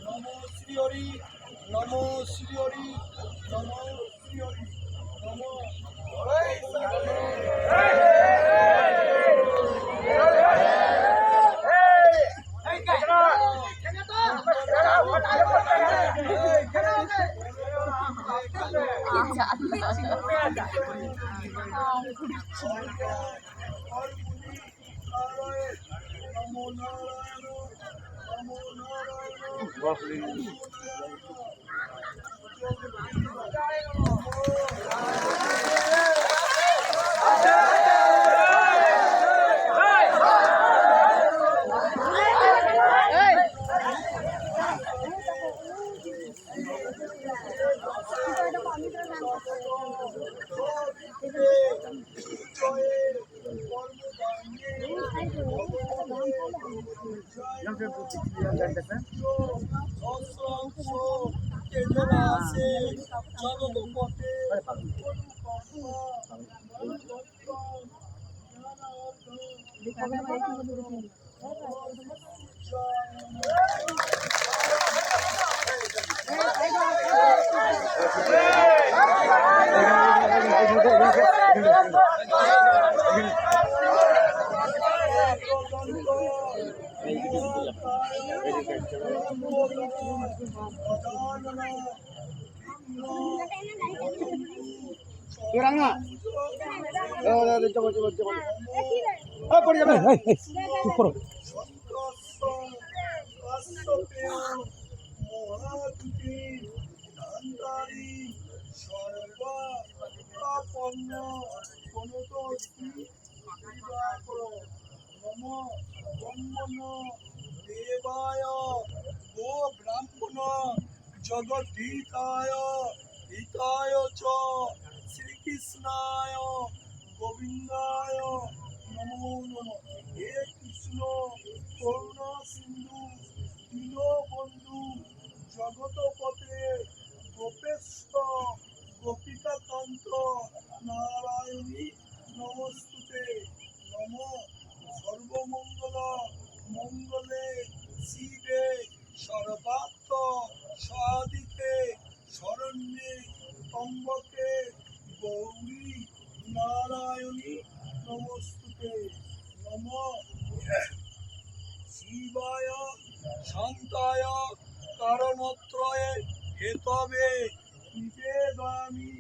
নমো শ্রী হরি, নমো শ্রী হরি, নমো শ্রী হরি, নমো নমো নারায়ণ, নমো নারায়ণ। দেবায় গো ব্রাহ্মণ জগদ্ধিতায় হিতায় চ শ্রীকৃষ্ণায় গোবিন্দায় নমো নমঃ। হে কৃষ্ণ করুণা সিন্ধু দীনবন্ধু জগৎপতে গোপেশ গোপিকাকান্ত নারায়ণী নমস্তুতে। নম সর্বমঙ্গল মঙ্গলে শিবে সর্বার্থ সাধিকে শরণ্যে ত্র্যম্বকে গৌরী নারায়ণী নমস্তুতে। নম শিবায় শান্তায় কারণত্রয়ে হেতবে নিবেদয়ামি